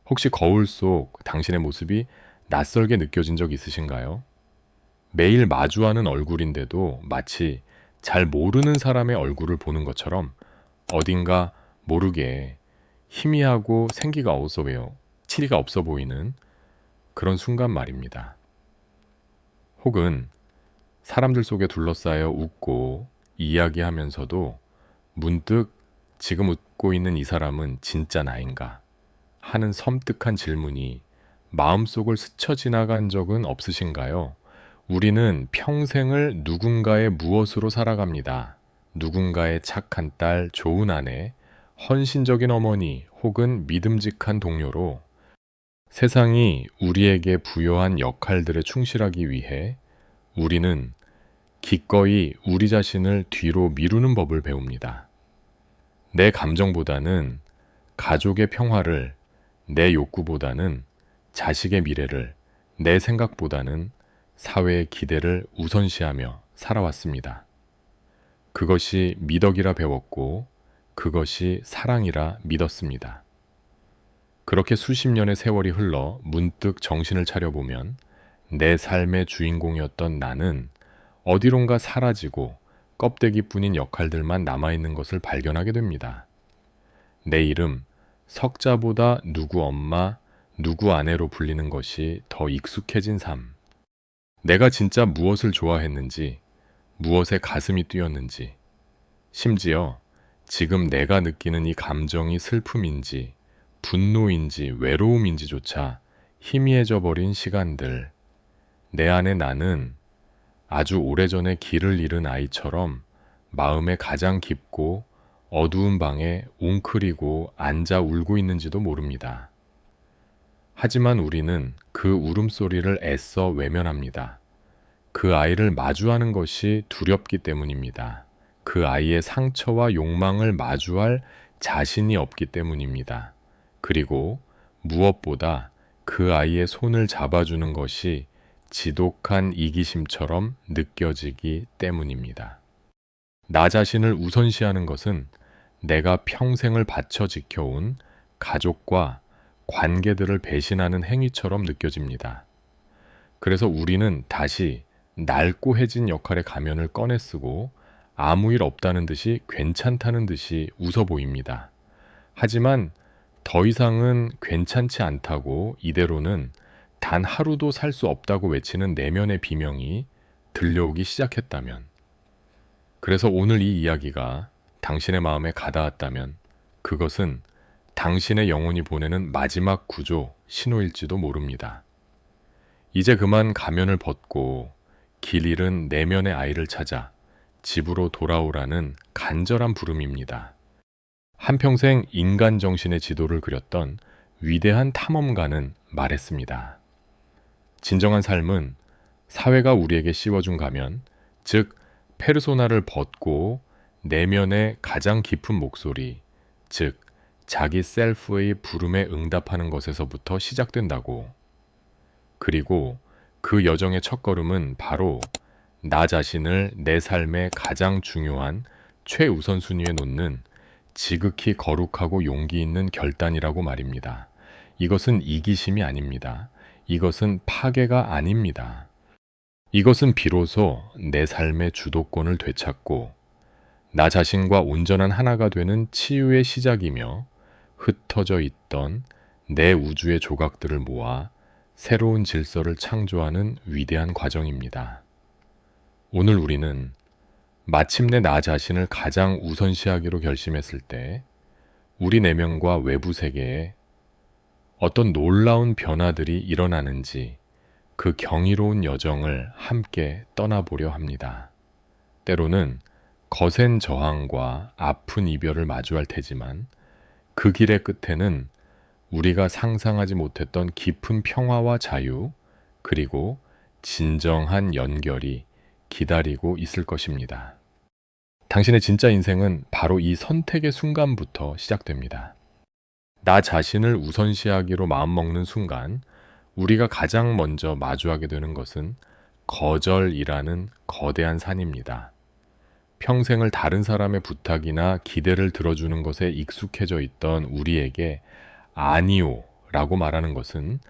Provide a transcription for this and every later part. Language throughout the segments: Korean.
혹시 거울 속 당신의 모습이 낯설게 느껴진 적 있으신가요? 매일 마주하는 얼굴인데도 마치 잘 모르는 사람의 얼굴을 보는 것처럼 어딘가 모르게 희미하고 생기가 없어 보여, 치리가 없어 보이는 그런 순간 말입니다. 혹은 사람들 속에 둘러싸여 웃고 이야기하면서도 문득 지금 웃고 있는 이 사람은 진짜 나인가 하는 섬뜩한 질문이 마음속을 스쳐 지나간 적은 없으신가요? 우리는 평생을 누군가의 무엇으로 살아갑니다. 누군가의 착한 딸, 좋은 아내, 헌신적인 어머니 혹은 믿음직한 동료로 세상이 우리에게 부여한 역할들에 충실하기 위해 우리는 기꺼이 우리 자신을 뒤로 미루는 법을 배웁니다. 내 감정보다는 가족의 평화를, 내 욕구보다는 자식의 미래를, 내 생각보다는 사회의 기대를 우선시하며 살아왔습니다. 그것이 미덕이라 배웠고 그것이 사랑이라 믿었습니다. 그렇게 수십 년의 세월이 흘러 문득 정신을 차려보면 내 삶의 주인공이었던 나는 어디론가 사라지고 껍데기뿐인 역할들만 남아있는 것을 발견하게 됩니다. 내 이름, 석자보다 누구 엄마, 누구 아내로 불리는 것이 더 익숙해진 삶. 내가 진짜 무엇을 좋아했는지, 무엇에 가슴이 뛰었는지, 심지어 지금 내가 느끼는 이 감정이 슬픔인지, 분노인지, 외로움인지조차 희미해져 버린 시간들. 내 안에 나는 아주 오래전에 길을 잃은 아이처럼 마음에 가장 깊고 어두운 방에 웅크리고 앉아 울고 있는지도 모릅니다. 하지만 우리는 그 울음소리를 애써 외면합니다. 그 아이를 마주하는 것이 두렵기 때문입니다. 그 아이의 상처와 욕망을 마주할 자신이 없기 때문입니다. 그리고 무엇보다 그 아이의 손을 잡아주는 것이 지독한 이기심처럼 느껴지기 때문입니다. 나 자신을 우선시하는 것은 내가 평생을 바쳐 지켜온 가족과 관계들을 배신하는 행위처럼 느껴집니다. 그래서 우리는 다시 낡고해진 역할의 가면을 꺼내 쓰고 아무 일 없다는 듯이 괜찮다는 듯이 웃어 보입니다. 하지만 더 이상은 괜찮지 않다고 이대로는 단 하루도 살 수 없다고 외치는 내면의 비명이 들려오기 시작했다면, 그래서 오늘 이 이야기가 당신의 마음에 가닿았다면 그것은 당신의 영혼이 보내는 마지막 구조 신호일지도 모릅니다. 이제 그만 가면을 벗고 길 잃은 내면의 아이를 찾아 집으로 돌아오라는 간절한 부름입니다. 한평생 인간 정신의 지도를 그렸던 위대한 탐험가는 말했습니다. 진정한 삶은 사회가 우리에게 씌워준 가면, 즉 페르소나를 벗고 내면의 가장 깊은 목소리, 즉 자기 셀프의 부름에 응답하는 것에서부터 시작된다고. 그리고 그 여정의 첫걸음은 바로 나 자신을 내 삶의 가장 중요한 최우선순위에 놓는 지극히 거룩하고 용기 있는 결단이라고 말입니다. 이것은 이기심이 아닙니다. 이것은 파괴가 아닙니다. 이것은 비로소 내 삶의 주도권을 되찾고 나 자신과 온전한 하나가 되는 치유의 시작이며, 흩어져 있던 내 우주의 조각들을 모아 새로운 질서를 창조하는 위대한 과정입니다. 오늘 우리는 마침내 나 자신을 가장 우선시하기로 결심했을 때 우리 내면과 외부 세계에 어떤 놀라운 변화들이 일어나는지 그 경이로운 여정을 함께 떠나보려 합니다. 때로는 거센 저항과 아픈 이별을 마주할 테지만 그 길의 끝에는 우리가 상상하지 못했던 깊은 평화와 자유, 그리고 진정한 연결이 기다리고 있을 것입니다. 당신의 진짜 인생은 바로 이 선택의 순간부터 시작됩니다. 나 자신을 우선시하기로 마음먹는 순간 우리가 가장 먼저 마주하게 되는 것은 거절이라는 거대한 산입니다. 평생을 다른 사람의 부탁이나 기대를 들어주는 것에 익숙해져 있던 우리에게 아니요 라고 말하는 것은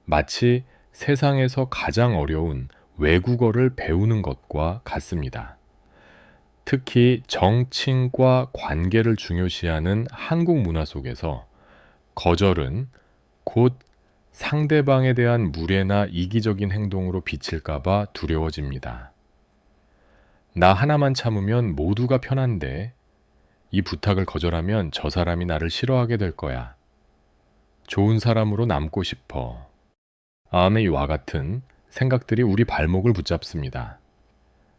마치 세상에서 가장 어려운 외국어를 배우는 것과 같습니다. 특히 정칭과 관계를 중요시하는 한국 문화 속에서 거절은 곧 상대방에 대한 무례나 이기적인 행동으로 비칠까봐 두려워집니다. 나 하나만 참으면 모두가 편한데 이 부탁을 거절하면 저 사람이 나를 싫어하게 될 거야. 좋은 사람으로 남고 싶어. 이와 같은 생각들이 우리 발목을 붙잡습니다.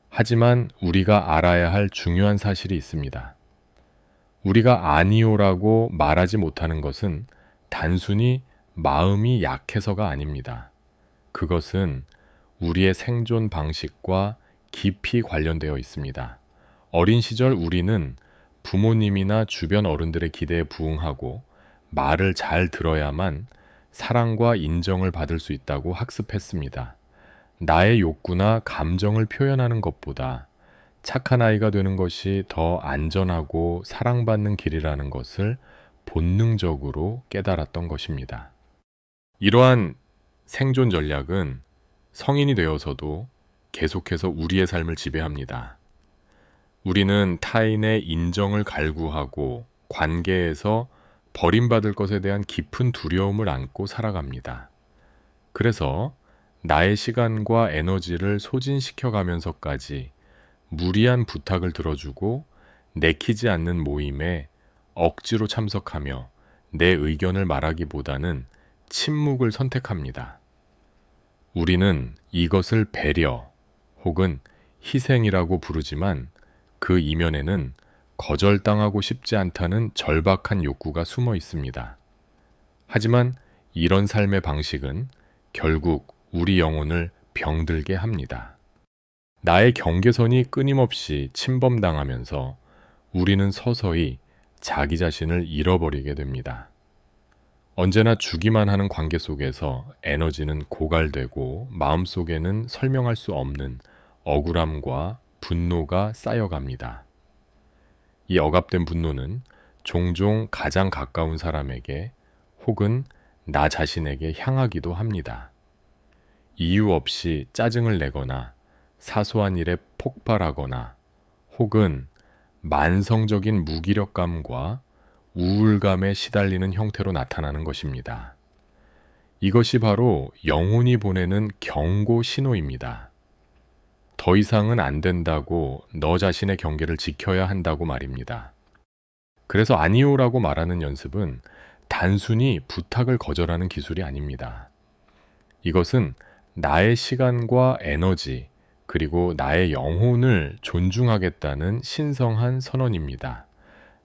하지만 우리가 알아야 할 중요한 사실이 있습니다. 우리가 아니요라고 말하지 못하는 것은 단순히 마음이 약해서가 아닙니다. 그것은 우리의 생존 방식과 깊이 관련되어 있습니다. 어린 시절 우리는 부모님이나 주변 어른들의 기대에 부응하고 말을 잘 들어야만 사랑과 인정을 받을 수 있다고 학습했습니다. 나의 욕구나 감정을 표현하는 것보다 착한 아이가 되는 것이 더 안전하고 사랑받는 길이라는 것을 본능적으로 깨달았던 것입니다. 이러한 생존 전략은 성인이 되어서도 계속해서 우리의 삶을 지배합니다. 우리는 타인의 인정을 갈구하고 관계에서 버림받을 것에 대한 깊은 두려움을 안고 살아갑니다. 그래서 나의 시간과 에너지를 소진시켜 가면서까지 무리한 부탁을 들어주고 내키지 않는 모임에 억지로 참석하며 내 의견을 말하기보다는 침묵을 선택합니다. 우리는 이것을 배려 혹은 희생이라고 부르지만 그 이면에는 거절당하고 싶지 않다는 절박한 욕구가 숨어 있습니다. 하지만 이런 삶의 방식은 결국 우리 영혼을 병들게 합니다. 나의 경계선이 끊임없이 침범당하면서 우리는 서서히 자기 자신을 잃어버리게 됩니다. 언제나 주기만 하는 관계 속에서 에너지는 고갈되고 마음속에는 설명할 수 없는 억울함과 분노가 쌓여갑니다. 이 억압된 분노는 종종 가장 가까운 사람에게 혹은 나 자신에게 향하기도 합니다. 이유 없이 짜증을 내거나 사소한 일에 폭발하거나 혹은 만성적인 무기력감과 우울감에 시달리는 형태로 나타나는 것입니다. 이것이 바로 영혼이 보내는 경고 신호입니다. 더 이상은 안 된다고 너 자신의 경계를 지켜야 한다고 말입니다. 그래서 아니요라고 말하는 연습은 단순히 부탁을 거절하는 기술이 아닙니다. 이것은 나의 시간과 에너지, 그리고 나의 영혼을 존중하겠다는 신성한 선언입니다.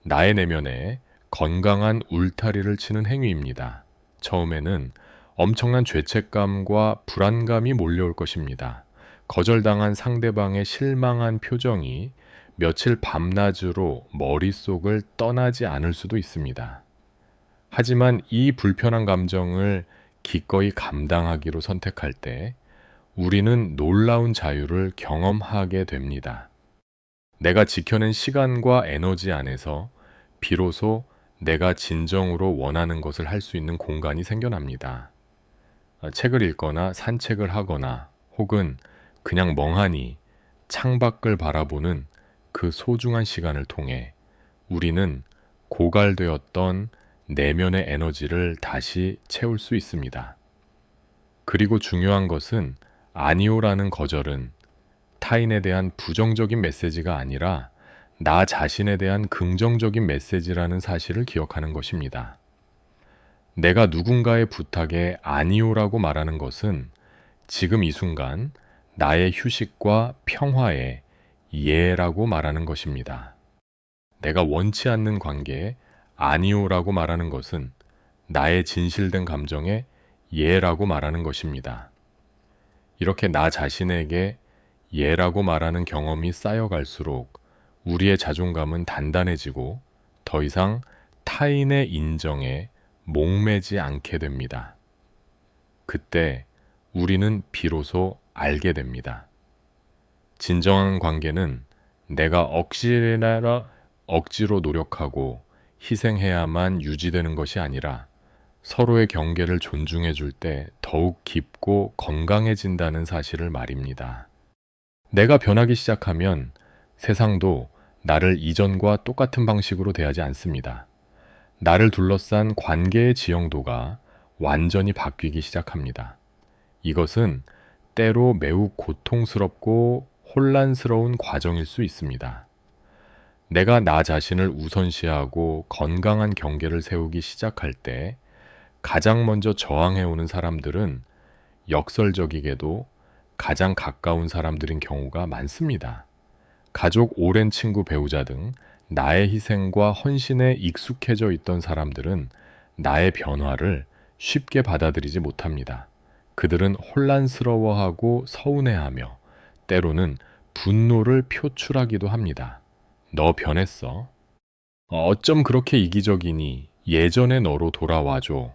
나의 내면에 건강한 울타리를 치는 행위입니다. 처음에는 엄청난 죄책감과 불안감이 몰려올 것입니다. 거절당한 상대방의 실망한 표정이 며칠 밤낮으로 머릿속을 떠나지 않을 수도 있습니다. 하지만 이 불편한 감정을 기꺼이 감당하기로 선택할 때 우리는 놀라운 자유를 경험하게 됩니다. 내가 지켜낸 시간과 에너지 안에서 비로소 내가 진정으로 원하는 것을 할 수 있는 공간이 생겨납니다. 책을 읽거나 산책을 하거나 혹은 그냥 멍하니 창밖을 바라보는 그 소중한 시간을 통해 우리는 고갈되었던 내면의 에너지를 다시 채울 수 있습니다. 그리고 중요한 것은 아니오라는 거절은 타인에 대한 부정적인 메시지가 아니라 나 자신에 대한 긍정적인 메시지라는 사실을 기억하는 것입니다. 내가 누군가의 부탁에 아니오라고 말하는 것은 지금 이 순간 나의 휴식과 평화에 예라고 말하는 것입니다. 내가 원치 않는 관계에 아니오라고 말하는 것은 나의 진실된 감정에 예라고 말하는 것입니다. 이렇게 나 자신에게 예라고 말하는 경험이 쌓여갈수록 우리의 자존감은 단단해지고 더 이상 타인의 인정에 목매지 않게 됩니다. 그때 우리는 비로소 알게 됩니다. 진정한 관계는 내가 억지로 노력하고 희생해야만 유지되는 것이 아니라 서로의 경계를 존중해 줄 때 더욱 깊고 건강해진다는 사실을 말입니다. 내가 변하기 시작하면 세상도 나를 이전과 똑같은 방식으로 대하지 않습니다. 나를 둘러싼 관계의 지형도가 완전히 바뀌기 시작합니다. 이것은 때로 매우 고통스럽고 혼란스러운 과정일 수 있습니다. 내가 나 자신을 우선시하고 건강한 경계를 세우기 시작할 때 가장 먼저 저항해오는 사람들은 역설적이게도 가장 가까운 사람들인 경우가 많습니다. 가족, 오랜 친구, 배우자 등 나의 희생과 헌신에 익숙해져 있던 사람들은 나의 변화를 쉽게 받아들이지 못합니다. 그들은 혼란스러워하고 서운해하며 때로는 분노를 표출하기도 합니다. 너 변했어. 어쩜 그렇게 이기적이니? 예전의 너로 돌아와줘.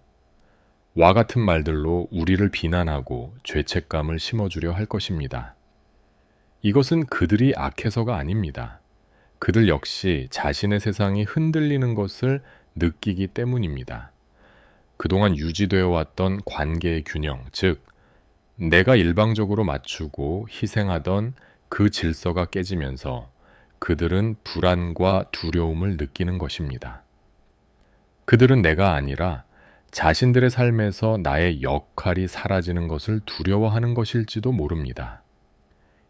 와 같은 말들로 우리를 비난하고 죄책감을 심어주려 할 것입니다. 이것은 그들이 악해서가 아닙니다. 그들 역시 자신의 세상이 흔들리는 것을 느끼기 때문입니다. 그동안 유지되어 왔던 관계의 균형, 즉, 내가 일방적으로 맞추고 희생하던 그 질서가 깨지면서 그들은 불안과 두려움을 느끼는 것입니다. 그들은 내가 아니라 자신들의 삶에서 나의 역할이 사라지는 것을 두려워하는 것일지도 모릅니다.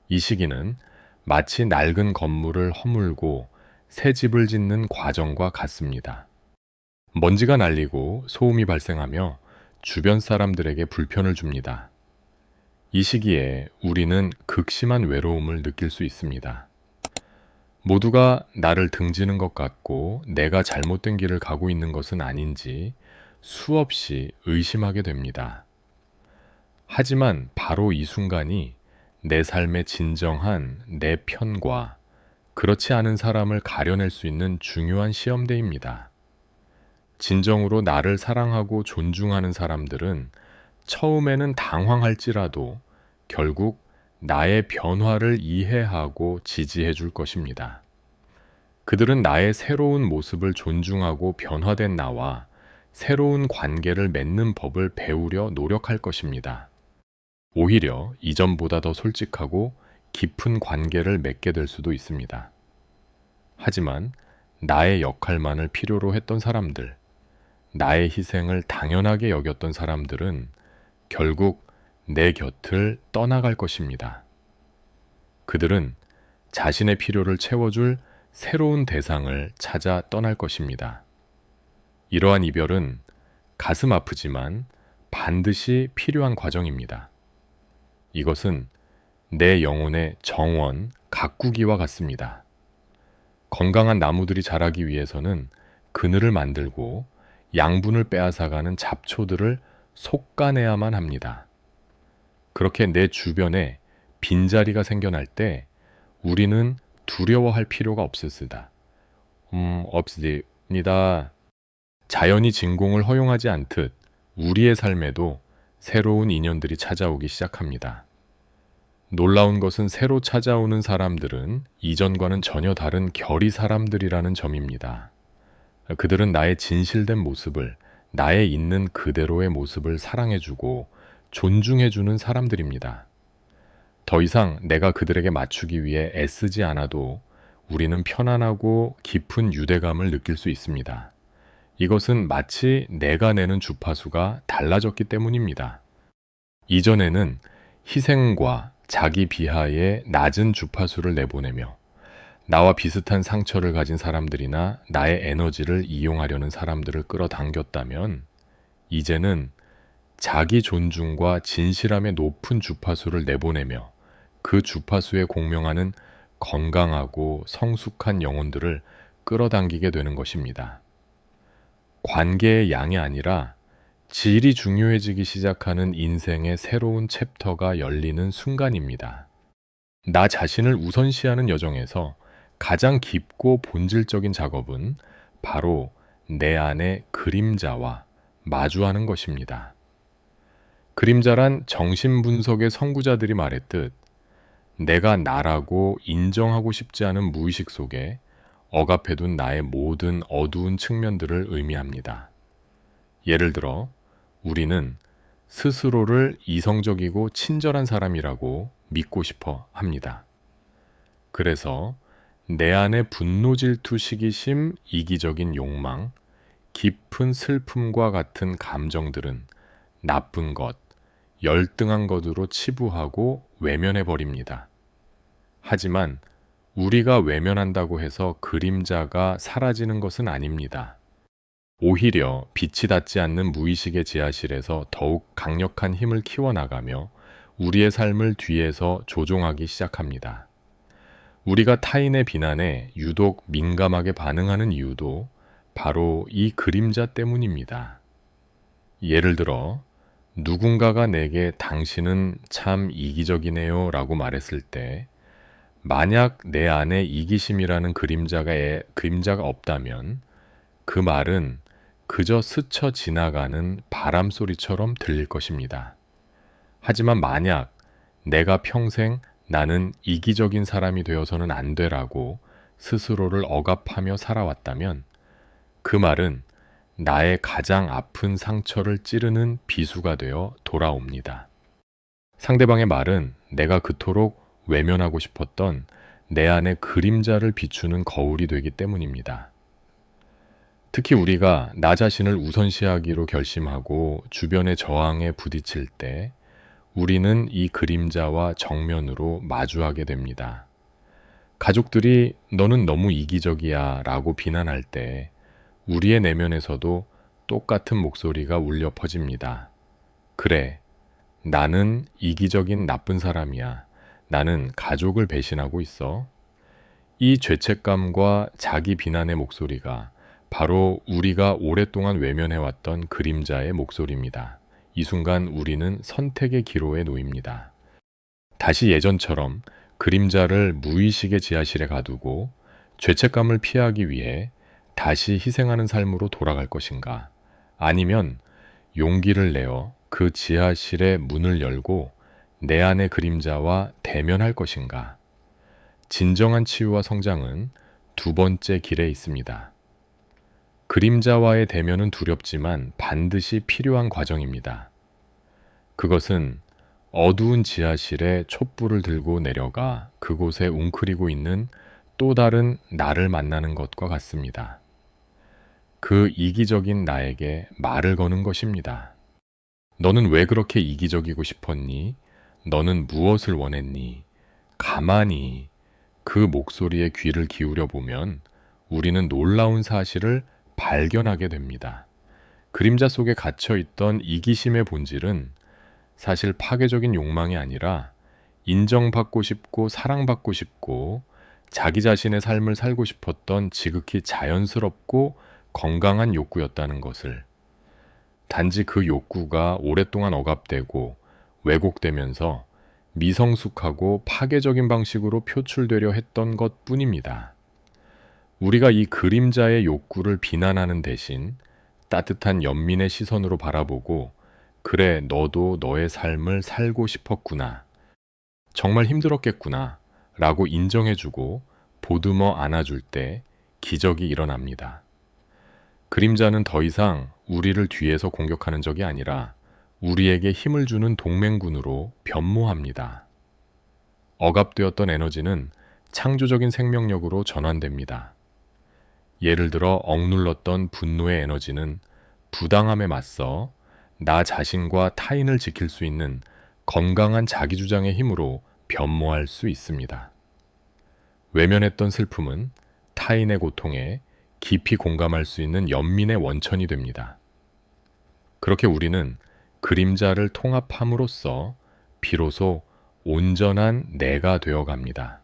이 시기는 마치 낡은 건물을 허물고 새 집을 짓는 과정과 같습니다. 먼지가 날리고 소음이 발생하며 주변 사람들에게 불편을 줍니다. 이 시기에 우리는 극심한 외로움을 느낄 수 있습니다. 모두가 나를 등지는 것 같고 내가 잘못된 길을 가고 있는 것은 아닌지 수없이 의심하게 됩니다. 하지만 바로 이 순간이 내 삶의 진정한 내 편과 그렇지 않은 사람을 가려낼 수 있는 중요한 시험대입니다. 진정으로 나를 사랑하고 존중하는 사람들은 처음에는 당황할지라도 결국 나의 변화를 이해하고 지지해 줄 것입니다. 그들은 나의 새로운 모습을 존중하고 변화된 나와 새로운 관계를 맺는 법을 배우려 노력할 것입니다. 오히려 이전보다 더 솔직하고 깊은 관계를 맺게 될 수도 있습니다. 하지만 나의 역할만을 필요로 했던 사람들, 나의 희생을 당연하게 여겼던 사람들은 결국 내 곁을 떠나갈 것입니다. 그들은 자신의 필요를 채워줄 새로운 대상을 찾아 떠날 것입니다. 이러한 이별은 가슴 아프지만 반드시 필요한 과정입니다. 이것은 내 영혼의 정원, 가꾸기와 같습니다. 건강한 나무들이 자라기 위해서는 그늘을 만들고 양분을 빼앗아가는 잡초들을 솎아내야만 합니다. 그렇게 내 주변에 빈자리가 생겨날 때 우리는 두려워할 필요가 없습니다. 없습니다. 자연이 진공을 허용하지 않듯 우리의 삶에도 새로운 인연들이 찾아오기 시작합니다. 놀라운 것은 새로 찾아오는 사람들은 이전과는 전혀 다른 결의 사람들이라는 점입니다. 그들은 나의 진실된 모습을, 나의 있는 그대로의 모습을 사랑해주고 존중해주는 사람들입니다. 더 이상 내가 그들에게 맞추기 위해 애쓰지 않아도 우리는 편안하고 깊은 유대감을 느낄 수 있습니다. 이것은 마치 내가 내는 주파수가 달라졌기 때문입니다. 이전에는 희생과 자기 비하의 낮은 주파수를 내보내며 나와 비슷한 상처를 가진 사람들이나 나의 에너지를 이용하려는 사람들을 끌어당겼다면 이제는 자기 존중과 진실함의 높은 주파수를 내보내며 그 주파수에 공명하는 건강하고 성숙한 영혼들을 끌어당기게 되는 것입니다. 관계의 양이 아니라 질이 중요해지기 시작하는 인생의 새로운 챕터가 열리는 순간입니다. 나 자신을 우선시하는 여정에서 가장 깊고 본질적인 작업은 바로 내 안의 그림자와 마주하는 것입니다. 그림자란 정신분석의 선구자들이 말했듯 내가 나라고 인정하고 싶지 않은 무의식 속에 억압해둔 나의 모든 어두운 측면들을 의미합니다. 예를 들어, 우리는 스스로를 이성적이고 친절한 사람이라고 믿고 싶어 합니다. 그래서 내 안의 분노, 질투, 시기심, 이기적인 욕망, 깊은 슬픔과 같은 감정들은 나쁜 것, 열등한 것으로 치부하고 외면해 버립니다. 하지만 우리가 외면한다고 해서 그림자가 사라지는 것은 아닙니다. 오히려 빛이 닿지 않는 무의식의 지하실에서 더욱 강력한 힘을 키워나가며 우리의 삶을 뒤에서 조종하기 시작합니다. 우리가 타인의 비난에 유독 민감하게 반응하는 이유도 바로 이 그림자 때문입니다. 예를 들어, 누군가가 내게 당신은 참 이기적이네요 라고 말했을 때, 만약 내 안에 이기심이라는 그림자가 없다면 그 말은 그저 스쳐 지나가는 바람 소리처럼 들릴 것입니다. 하지만 만약 내가 평생 나는 이기적인 사람이 되어서는 안 되라고 스스로를 억압하며 살아왔다면 그 말은 나의 가장 아픈 상처를 찌르는 비수가 되어 돌아옵니다. 상대방의 말은 내가 그토록 외면하고 싶었던 내 안의 그림자를 비추는 거울이 되기 때문입니다. 특히 우리가 나 자신을 우선시하기로 결심하고 주변의 저항에 부딪힐 때 우리는 이 그림자와 정면으로 마주하게 됩니다. 가족들이 너는 너무 이기적이야 라고 비난할 때 우리의 내면에서도 똑같은 목소리가 울려 퍼집니다. 그래, 나는 이기적인 나쁜 사람이야. 나는 가족을 배신하고 있어. 이 죄책감과 자기 비난의 목소리가 바로 우리가 오랫동안 외면해왔던 그림자의 목소리입니다. 이 순간 우리는 선택의 기로에 놓입니다. 다시 예전처럼 그림자를 무의식의 지하실에 가두고 죄책감을 피하기 위해 다시 희생하는 삶으로 돌아갈 것인가? 아니면 용기를 내어 그 지하실의 문을 열고 내 안의 그림자와 대면할 것인가? 진정한 치유와 성장은 두 번째 길에 있습니다. 그림자와의 대면은 두렵지만 반드시 필요한 과정입니다. 그것은 어두운 지하실에 촛불을 들고 내려가 그곳에 웅크리고 있는 또 다른 나를 만나는 것과 같습니다. 그 이기적인 나에게 말을 거는 것입니다. 너는 왜 그렇게 이기적이고 싶었니? 너는 무엇을 원했니? 가만히 그 목소리에 귀를 기울여 보면 우리는 놀라운 사실을 발견하게 됩니다. 그림자 속에 갇혀 있던 이기심의 본질은 사실 파괴적인 욕망이 아니라 인정받고 싶고 사랑받고 싶고 자기 자신의 삶을 살고 싶었던 지극히 자연스럽고 건강한 욕구였다는 것을, 단지 그 욕구가 오랫동안 억압되고 왜곡되면서 미성숙하고 파괴적인 방식으로 표출되려 했던 것 뿐입니다. 우리가 이 그림자의 욕구를 비난하는 대신 따뜻한 연민의 시선으로 바라보고, 그래, 너도 너의 삶을 살고 싶었구나. 정말 힘들었겠구나. 라고 인정해주고 보듬어 안아줄 때 기적이 일어납니다. 그림자는 더 이상 우리를 뒤에서 공격하는 적이 아니라 우리에게 힘을 주는 동맹군으로 변모합니다. 억압되었던 에너지는 창조적인 생명력으로 전환됩니다. 예를 들어 억눌렀던 분노의 에너지는 부당함에 맞서 나 자신과 타인을 지킬 수 있는 건강한 자기주장의 힘으로 변모할 수 있습니다. 외면했던 슬픔은 타인의 고통에 깊이 공감할 수 있는 연민의 원천이 됩니다. 그렇게 우리는 그림자를 통합함으로써 비로소 온전한 내가 되어갑니다.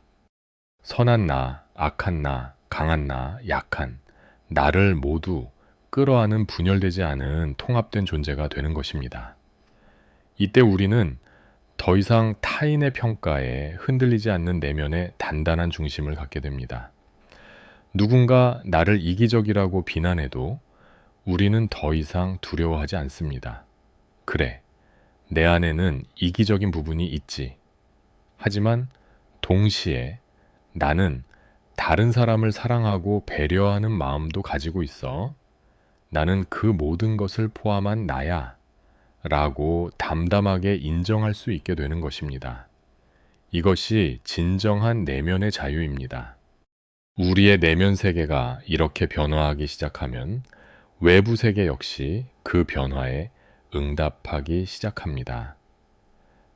선한 나, 악한 나, 강한 나, 약한 나를 모두 끌어안은 분열되지 않은 통합된 존재가 되는 것입니다. 이때 우리는 더 이상 타인의 평가에 흔들리지 않는 내면의 단단한 중심을 갖게 됩니다. 누군가 나를 이기적이라고 비난해도 우리는 더 이상 두려워하지 않습니다. 그래, 내 안에는 이기적인 부분이 있지. 하지만 동시에 나는 다른 사람을 사랑하고 배려하는 마음도 가지고 있어. 나는 그 모든 것을 포함한 나야 라고 담담하게 인정할 수 있게 되는 것입니다. 이것이 진정한 내면의 자유입니다. 우리의 내면 세계가 이렇게 변화하기 시작하면 외부 세계 역시 그 변화에 응답하기 시작합니다.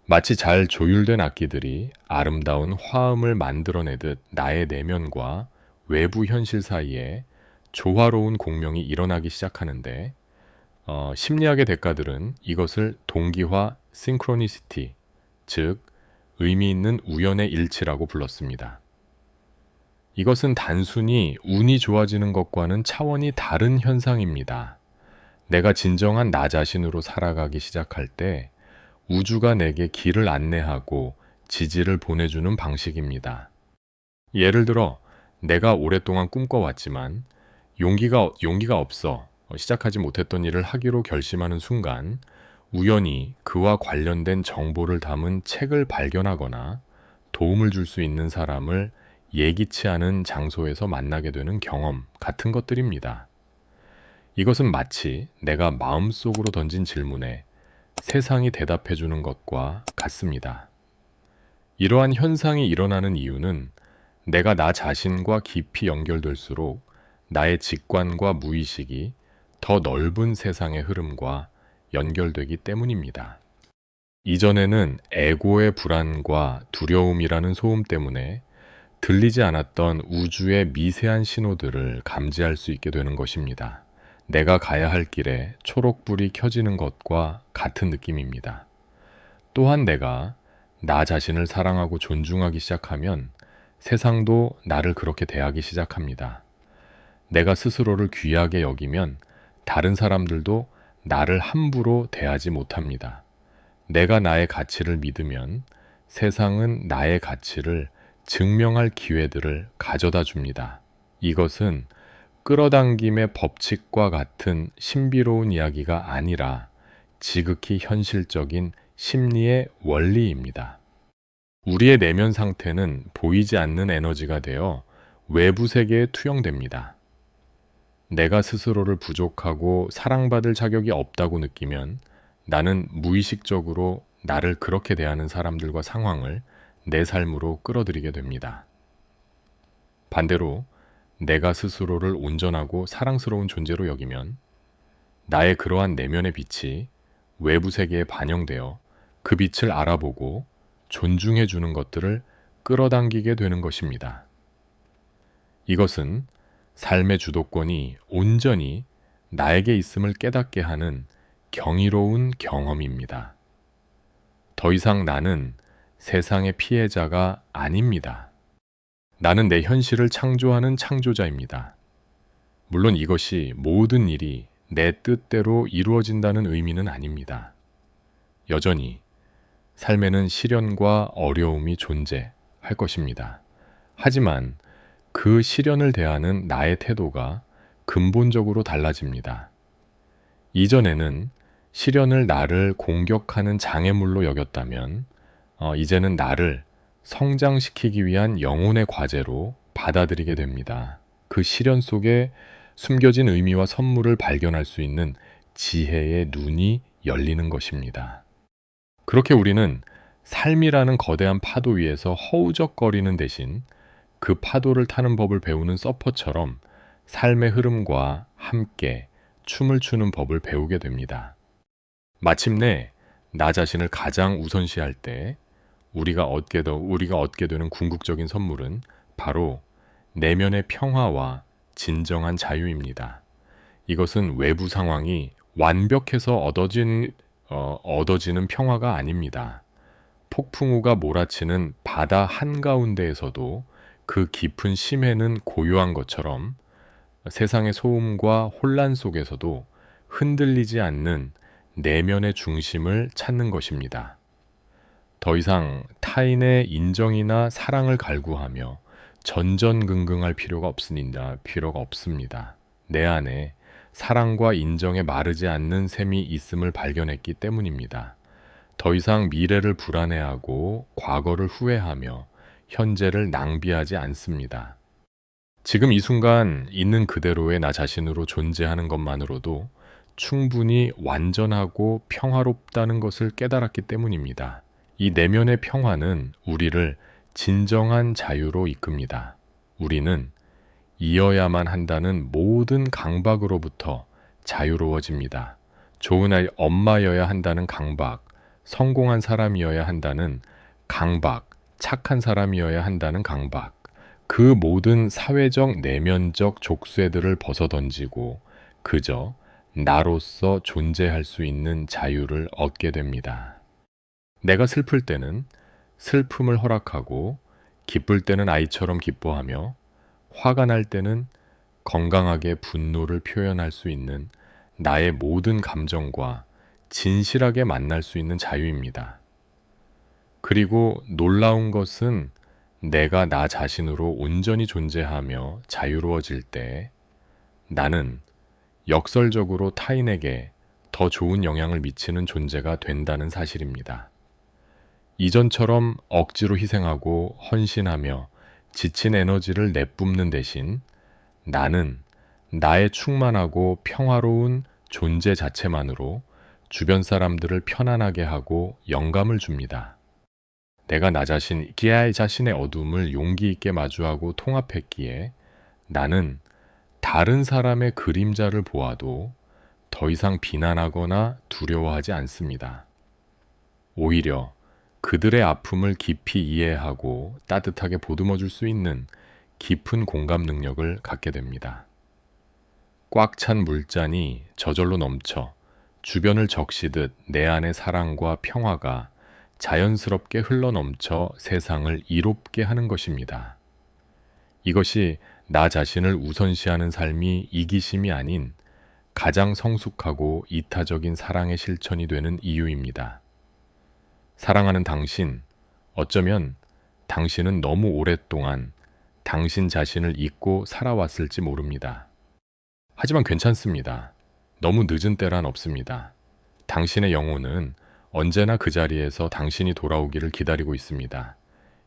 마치 잘 조율된 악기들이 아름다운 화음을 만들어내듯 나의 내면과 외부 현실 사이에 조화로운 공명이 일어나기 시작하는데 심리학의 대가들은 이것을 동기화 싱크로니시티, 즉 의미 있는 우연의 일치라고 불렀습니다. 이것은 단순히 운이 좋아지는 것과는 차원이 다른 현상입니다. 내가 진정한 나 자신으로 살아가기 시작할 때 우주가 내게 길을 안내하고 지지를 보내주는 방식입니다. 예를 들어 내가 오랫동안 꿈꿔왔지만 용기가 없어 시작하지 못했던 일을 하기로 결심하는 순간 우연히 그와 관련된 정보를 담은 책을 발견하거나 도움을 줄 수 있는 사람을 예기치 않은 장소에서 만나게 되는 경험 같은 것들입니다. 이것은 마치 내가 마음속으로 던진 질문에 세상이 대답해 주는 것과 같습니다. 이러한 현상이 일어나는 이유는 내가 나 자신과 깊이 연결될수록 나의 직관과 무의식이 더 넓은 세상의 흐름과 연결되기 때문입니다. 이전에는 에고의 불안과 두려움이라는 소음 때문에 들리지 않았던 우주의 미세한 신호들을 감지할 수 있게 되는 것입니다. 내가 가야 할 길에 초록불이 켜지는 것과 같은 느낌입니다. 또한 내가 나 자신을 사랑하고 존중하기 시작하면 세상도 나를 그렇게 대하기 시작합니다. 내가 스스로를 귀하게 여기면 다른 사람들도 나를 함부로 대하지 못합니다. 내가 나의 가치를 믿으면 세상은 나의 가치를 증명할 기회들을 가져다 줍니다. 이것은 끌어당김의 법칙과 같은 신비로운 이야기가 아니라 지극히 현실적인 심리의 원리입니다. 우리의 내면 상태는 보이지 않는 에너지가 되어 외부 세계에 투영됩니다. 내가 스스로를 부족하고 사랑받을 자격이 없다고 느끼면 나는 무의식적으로 나를 그렇게 대하는 사람들과 상황을 내 삶으로 끌어들이게 됩니다. 반대로 내가 스스로를 온전하고 사랑스러운 존재로 여기면 나의 그러한 내면의 빛이 외부 세계에 반영되어 그 빛을 알아보고 존중해 주는 것들을 끌어당기게 되는 것입니다. 이것은 삶의 주도권이 온전히 나에게 있음을 깨닫게 하는 경이로운 경험입니다. 더 이상 나는 세상의 피해자가 아닙니다. 나는 내 현실을 창조하는 창조자입니다. 물론 이것이 모든 일이 내 뜻대로 이루어진다는 의미는 아닙니다. 여전히 삶에는 시련과 어려움이 존재할 것입니다. 하지만 그 시련을 대하는 나의 태도가 근본적으로 달라집니다. 이전에는 시련을 나를 공격하는 장애물로 여겼다면 이제는 나를 성장시키기 위한 영혼의 과제로 받아들이게 됩니다. 그 시련 속에 숨겨진 의미와 선물을 발견할 수 있는 지혜의 눈이 열리는 것입니다. 그렇게 우리는 삶이라는 거대한 파도 위에서 허우적거리는 대신 그 파도를 타는 법을 배우는 서퍼처럼 삶의 흐름과 함께 춤을 추는 법을 배우게 됩니다. 마침내 나 자신을 가장 우선시할 때 우리가 얻게 되는 궁극적인 선물은 바로 내면의 평화와 진정한 자유입니다. 이것은 외부 상황이 완벽해서 얻어지는 평화가 아닙니다. 폭풍우가 몰아치는 바다 한가운데에서도 그 깊은 심해는 고요한 것처럼 세상의 소음과 혼란 속에서도 흔들리지 않는 내면의 중심을 찾는 것입니다. 더 이상 타인의 인정이나 사랑을 갈구하며 전전긍긍할 필요가 없습니다. 내 안에 사랑과 인정에 마르지 않는 셈이 있음을 발견했기 때문입니다. 더 이상 미래를 불안해하고 과거를 후회하며 현재를 낭비하지 않습니다. 지금 이 순간 있는 그대로의 나 자신으로 존재하는 것만으로도 충분히 완전하고 평화롭다는 것을 깨달았기 때문입니다. 이 내면의 평화는 우리를 진정한 자유로 이끕니다. 우리는 이어야만 한다는 모든 강박으로부터 자유로워집니다. 좋은 아이 엄마여야 한다는 강박, 성공한 사람이어야 한다는 강박, 착한 사람이어야 한다는 강박, 그 모든 사회적 내면적 족쇄들을 벗어던지고 그저 나로서 존재할 수 있는 자유를 얻게 됩니다. 내가 슬플 때는 슬픔을 허락하고 기쁠 때는 아이처럼 기뻐하며 화가 날 때는 건강하게 분노를 표현할 수 있는 나의 모든 감정과 진실하게 만날 수 있는 자유입니다. 그리고 놀라운 것은 내가 나 자신으로 온전히 존재하며 자유로워질 때 나는 역설적으로 타인에게 더 좋은 영향을 미치는 존재가 된다는 사실입니다. 이전처럼 억지로 희생하고 헌신하며 지친 에너지를 내뿜는 대신 나는 나의 충만하고 평화로운 존재 자체만으로 주변 사람들을 편안하게 하고 영감을 줍니다. 내가 나 자신의 어둠을 용기 있게 마주하고 통합했기에 나는 다른 사람의 그림자를 보아도 더 이상 비난하거나 두려워하지 않습니다. 오히려 그들의 아픔을 깊이 이해하고 따뜻하게 보듬어 줄 수 있는 깊은 공감 능력을 갖게 됩니다. 꽉 찬 물잔이 저절로 넘쳐 주변을 적시듯 내 안의 사랑과 평화가 자연스럽게 흘러넘쳐 세상을 이롭게 하는 것입니다. 이것이 나 자신을 우선시하는 삶이 이기심이 아닌 가장 성숙하고 이타적인 사랑의 실천이 되는 이유입니다. 사랑하는 당신, 어쩌면 당신은 너무 오랫동안 당신 자신을 잊고 살아왔을지 모릅니다. 하지만 괜찮습니다. 너무 늦은 때란 없습니다. 당신의 영혼은 언제나 그 자리에서 당신이 돌아오기를 기다리고 있습니다.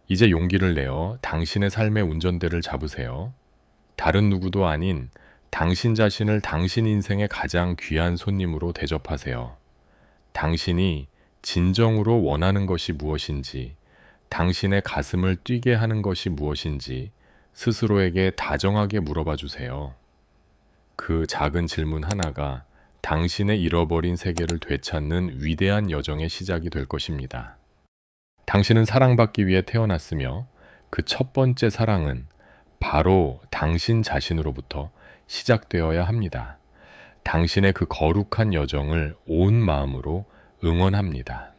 이제 용기를 내어 당신의 삶의 운전대를 잡으세요. 다른 누구도 아닌 당신 자신을 당신 인생의 가장 귀한 손님으로 대접하세요. 당신이 진정으로 원하는 것이 무엇인지, 당신의 가슴을 뛰게 하는 것이 무엇인지 스스로에게 다정하게 물어봐 주세요. 그 작은 질문 하나가 당신의 잃어버린 세계를 되찾는 위대한 여정의 시작이 될 것입니다. 당신은 사랑받기 위해 태어났으며 그 첫 번째 사랑은 바로 당신 자신으로부터 시작되어야 합니다. 당신의 그 거룩한 여정을 온 마음으로 응원합니다.